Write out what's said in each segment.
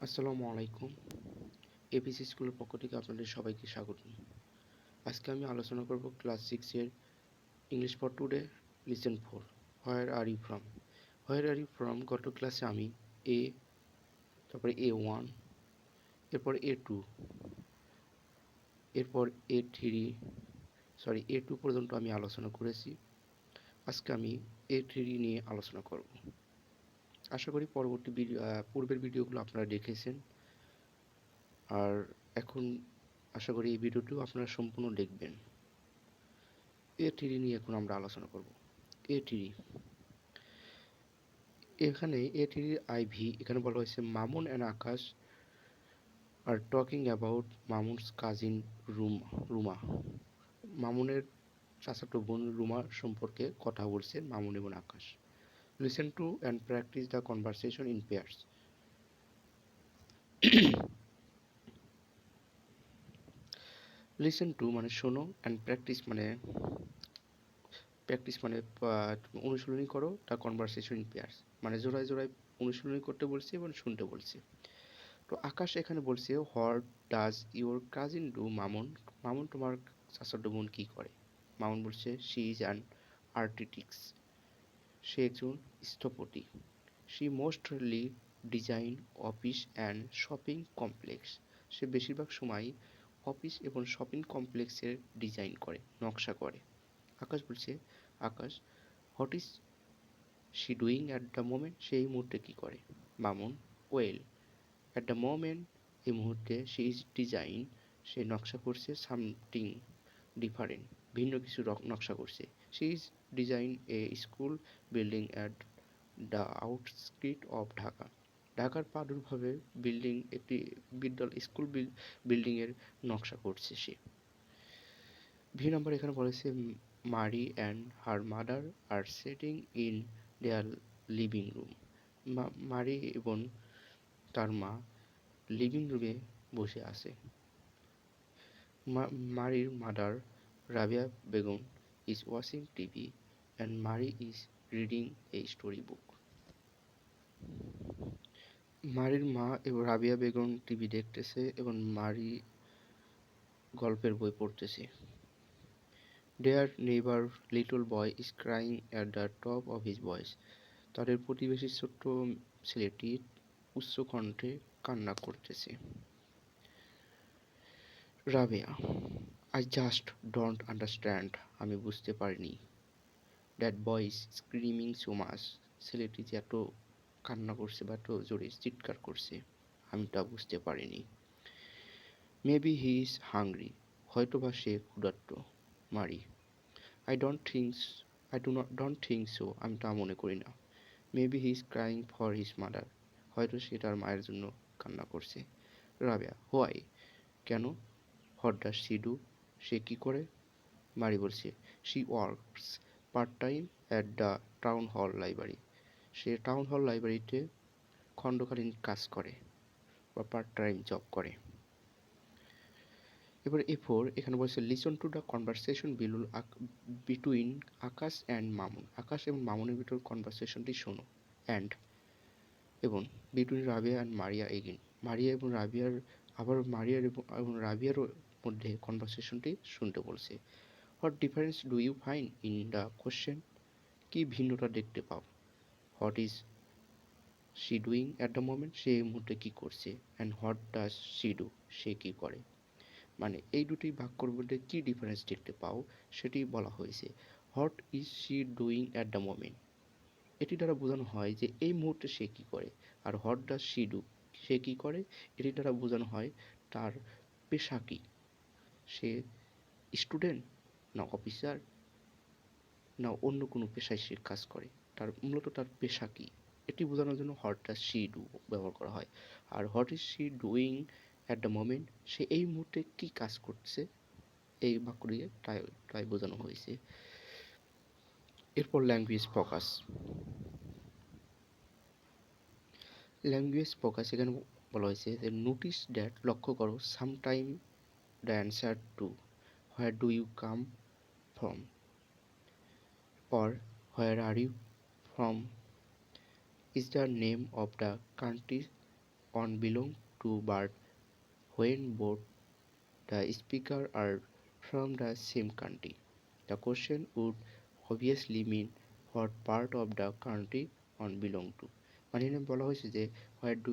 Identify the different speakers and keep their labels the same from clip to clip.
Speaker 1: আসসালামু আলাইকুম। এবিসি স্কুলের পক্ষ থেকে আপনাদের সবাইকে স্বাগতম। আজকে আমি আলোচনা করব ক্লাস 6 এর English for today lesson 4 where are you from. Where are you from গত ক্লাসে আমি এ, তারপরে A1, এরপর A2, এরপর A2 পর্যন্ত আমি আলোচনা করেছি। আজকে আমি A3 নিয়ে আলোচনা করব। আশা করি পূর্বের ভিডিওগুলো আপনারা দেখেছেন, আর এখন আশা করি এই ভিডিওটিও আপনারা সম্পূর্ণ দেখবেন। A3 নিয়ে এখন আমরা আলোচনা করব। A3, এখানে A3 আইভি, এখানে বলা হয়েছে Mamun and Akash are talking about Mamun's cousin Ruma. মামুনের চাচাতো বোন রুমা সম্পর্কে কথা বলছে মামুন এবং Akash. Listen to and practise the conversation in pairs. Listen to মানে শোনো, অ্যান্ড প্র্যাকটিস মানে অনুশীলনী করো, দ্য কনভারসেশন ইন পেয়ার্স মানে জোড়ায় জোড়ায় অনুশীলনী করতে বলছে এবং শুনতে বলছে। তো আকাশ এখানে বলছে what does your cousin do Mamun. Mamun তোমার চাচাতো বোন কি করে? মামুন বলছে শি ইজ অ্যান আর্কিটেক্ট, সে একজন স্থপতি। She mostly design office and shopping complex, সে বেশিরভাগ সময় অফিস এবং শপিং কমপ্লেক্সের ডিজাইন করে, নকশা করে। Akash what is she doing at the moment, সে এই মুহূর্তে কী করে? Mamun well at the moment, এই মুহূর্তে শি ইজ ডিজাইন, সে নকশা করছে সামথিং ডিফারেন্ট, ভিন্ন কিছু নকশা করছে। She is design a school building at the outskirt of Dhaka, ঢাকার প্রাদুর্ভাবে একটি স্কুল বিল্ডিংয়ের নকশা করছে সে। ভি নাম্বার এখানে বলেছে Mari and her mother are sitting in their living room. Mari এবং তার মা লিভিং রুমে বসে আছে। মারির mother Rabia Begum is watching TV and Mari is reading a story book. মারির মা এবং রাবিয়া বেগম টিভি দেখতেছে এবং মারি গল্পের বই পড়তেছে। Their neighbour little boy is crying at the top of his voice, তাদের প্রতিবেশী ছোট্ট ছেলেটি উচ্চ কণ্ঠে কান্না করতেছে। Rabeya I just don't understand, আমি বুঝতে পারিনি। That boy is screaming so much, ছেলেটি যে এত কান্না করছে বা এত জোরে চিৎকার করছে, আমি তা বুঝতে পারিনি। মেবি হি ইজ হাংরি, হয়তো বা সে ক্ষুধার্ত। মারি ডোন্ট থিঙ্ক সো, আমি তা মনে করি না। Maybe he is crying for his mother, হয়তো সে তার মায়ের জন্য কান্না করছে। রাবেয়া হোয়াই, কেন? হোয়াট ডাজ শি ডু, সে কী করে? মারি বলছে she works part time at the town hall library, say town hall লাইব্রেরিতে খণ্ডকালীন কাজ করে বা পার্ট টাইম জব করে। এবার A4 এখানে বলছে listen to the conversation between Akash and Mamun, Akash এবং মামুনের ভিতর কনভারসেশনটি শোনো। অ্যান্ড এবং between Rabia and Maria again, Maria এবং রাবিয়ার আবার মারিয়ার এবং রাবিয়ার মধ্যে কনভারসেশনটি শুনতে বলছে। What difference do you find in the question, কী ভিন্নতা দেখতে পাও? What is she doing at the moment, সে এই মুহূর্তে কী করছে? And what does she do, সে কী করে? মানে এই দুটি বাক্যর মধ্যে কী ডিফারেন্স দেখতে পাও সেটি বলা হয়েছে। What is she doing at the moment, এটি দ্বারা বোঝানো হয় যে এই মুহূর্তে সে কী করে। আর হোয়াট ডাজ শি ডু, সে কী করে, এটি দ্বারা বোঝানো হয় তার পেশা কী। সে স্টুডেন্ট, না অফিসার, না অন্য কোনো পেশায় সে কাজ করে, মূলত তার পেশা কী, এটি বোঝানোর জন্য হোয়াট ডাজ শি ডু ব্যবহার করা হয়। আর what is she doing at the moment, সে এই মুহূর্তে কী কাজ করছে, এই বাক্য দিয়ে তাই বোঝানো হয়েছে। এরপর ল্যাঙ্গুয়েজ ফোকাস এখানে বলা হয়েছে যে নোটিস দ্যাট, লক্ষ্য করো, sometime the answer to where do you come from or where are you from is the name of the country on belong to but when both the speaker are from the same country. The question would obviously mean what part of the country on belong to. মানে এখানে বলা হয়েছে যে do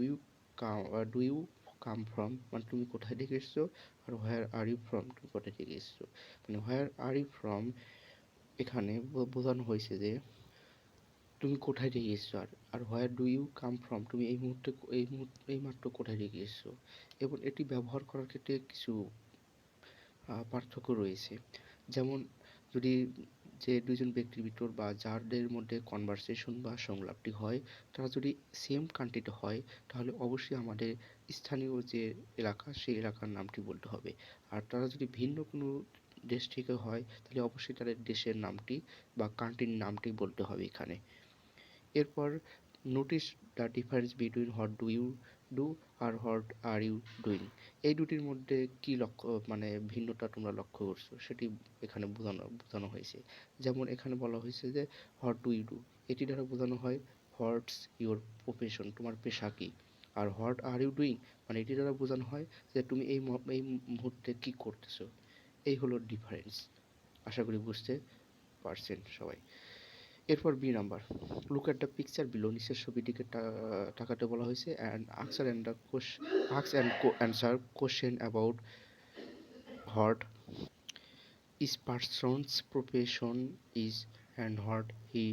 Speaker 1: you come from মানে তুমি কোথায় থেকে এসছো, আর হোয়ার আর ইউ ফ্রম তুমি কোথায় থেকে এসছো। মানে হোয়ার আর ইউ ফ্রম এখানে বোঝানো হয়েছে যে তুমি কোথায় থেকে এসছো, আর where do you come from তুমি এই মাত্র কোথায় থেকে এসছো। এবং এটি ব্যবহার করার ক্ষেত্রে কিছু পার্থক্য রয়েছে। যেমন যদি যে দুইজন ব্যক্তির ভিতর বা যাদের মধ্যে কনভারসেশন বা সংলাপটি হয় তারা যদি সেম কান্ট্রিতে হয় তাহলে অবশ্যই আমাদের স্থানীয় যে এলাকা সেই এলাকার নামটি বলতে হবে। আর তারা যদি ভিন্ন কোনো দেশ থেকে হয় তাহলে অবশ্যই তাদের দেশের নামটি বা কান্ট্রির নামটি বলতে হবে এখানে। এরপর notice the difference between what do you do আর হোয়াট আর ইউ ডুইং। এই দুটির মধ্যে কি মানে ভিন্নতা তোমরা লক্ষ্য করছো সেটি এখানে বোঝানো হয়েছে। যেমন এখানে বলা হয়েছে যে হোয়াট ডু ইউ ডু, এটি দ্বারা বোঝানো হয় হোয়াটস ইউর প্রফেশন, তোমার পেশা কি। আর হোয়াট আর ইউ ডুইং মানে এটি দ্বারা বোঝানো হয় যে তুমি এই মুহূর্তে কি করতেছো। এই হলো ডিফারেন্স। আশা করি বুঝতে পারছেন সবাই। এরপর B number, look at the picture below, নিচের ছবিটিকে তাকাতে বলা হয়েছে and answer question about what is person's profession is and what he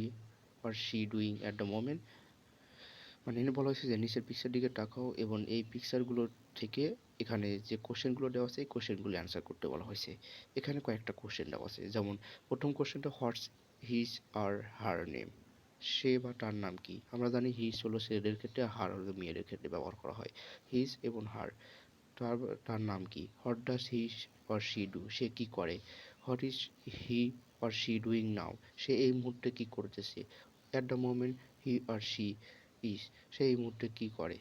Speaker 1: or she doing at the moment. মানে এখানে বলা হয়েছে যে নিচের পিকচার দিকে তাকাও এবং এই পিকচারগুলো থেকে এখানে যে কোশ্চেনগুলো দেওয়া আছে এই কোশ্চেনগুলো অ্যান্সার করতে বলা হয়েছে। এখানে কয়েকটা কোশ্চেন দেওয়া আছে, যেমন প্রথম কোশ্চেনটা হোয়াটস হিজ আর হার নেম, সে বা তার নাম কি। আমরা জানি হিজ হলো ছেলেদের ক্ষেত্রে, হার হলো মেয়েদের ক্ষেত্রে ব্যবহার করা হয়। হিজ এবং হার, তার তার নাম কি। What does he or she do, সে কি করে। What is he or she doing now, সে এই মুহূর্তে কি করতেছে। At the moment he or she is, সে এই মুহূর্তে কি করে।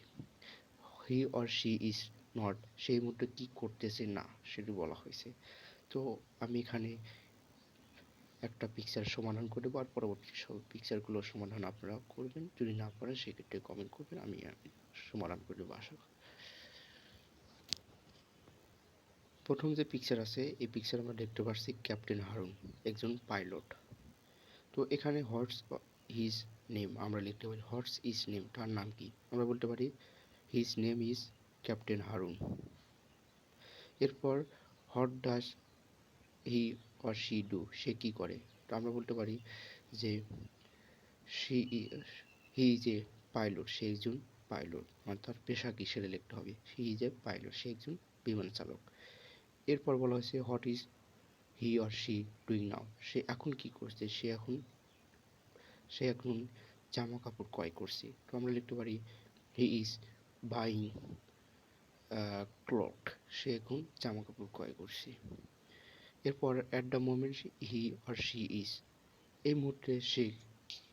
Speaker 1: He or she is not, সেই মুহূর্তে কি করতেছে না সেটি বলা হয়েছে। তো আমি এখানে একটা পিকচার সমাধান করে দেবো আর পরবর্তী সব পিকচারগুলো সমাধান আপনারা করবেন, যদি না পারেন সেক্ষেত্রে কমেন্ট করবেন, আমি সমাধান করে দেবো আশা করি। প্রথম যে পিকচার আছে এই পিকচার আমরা দেখতে পাচ্ছি ক্যাপ্টেন হারুন, একজন পাইলট। তো এখানে হোয়াটস হিজ নেম আমরা লিখতে পারি, হোয়াটস ইজ নেম তার নাম কি, আমরা বলতে পারি his name is captain Harun. এরপর what does he or she do, সে কি করে, তো আমরা বলতে পারি যে she he is a pilot, সে একজন পাইলট, মানে তার পেশা কি সেটা লিখতে হবে, হি ইজ এ পাইলট, সে একজন বিমান চালক। এরপর বলা হয়েছে what is he or she doing now, সে এখন কি করছে, সে এখন জামা কাপড় ক্রয় করছে, তো আমরা লিখতে পারি হি ইজ বাইং ক্লথ, সে এখন জামা কাপড় ক্রয় করছে। এরপর at the moment he or she is, এই মুহূর্তে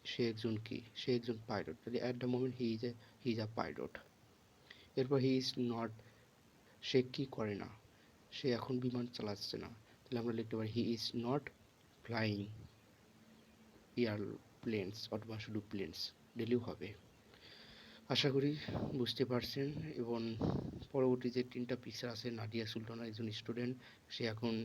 Speaker 1: সে একজন কি, সে একজন পাইলট, তাহলে at the moment he is a pilot. এরপর হি ইজ নট, সে কি করে না, সে এখন বিমান চালাচ্ছে না, তাহলে আমরা লিখতে পারি হি ইজ নট ফ্লাইং এয়ারপ্লেনস, অথবা শুধু প্লেনস দিলেও হবে। আশা করি বুঝতে পারছেন। এবং পরবর্তী যে তিনটা পিকচার আছে, নাদিয়া সুলতানা একজন স্টুডেন্ট, সে এখন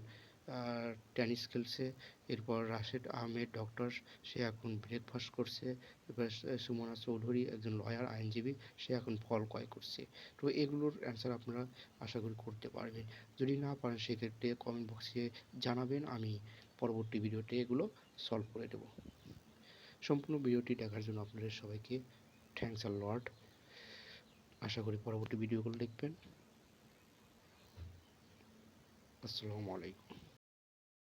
Speaker 1: টেনিস খেলছে। এরপর রাশেদ আহমেদ ডক্টর, সে এখন ব্রেকফাস্ট করছে। এরপর সুমনা চৌধুরী একজন লয়ার আইনজীবী, সে এখন ফল ক্রয় করছে। তো এগুলোর অ্যান্সার আপনারা আশা করি করতে পারবেন, যদি না পারেন সেক্ষেত্রে কমেন্ট বক্সে জানাবেন, আমি পরবর্তী ভিডিওতে এগুলো সলভ করে দেব। সম্পূর্ণ ভিডিওটি দেখার জন্য আপনাদের সবাইকে থ্যাংকস আ লট। আশা করি পরবর্তী ভিডিওগুলো দেখবেন। আসসালামু আলাইকুম।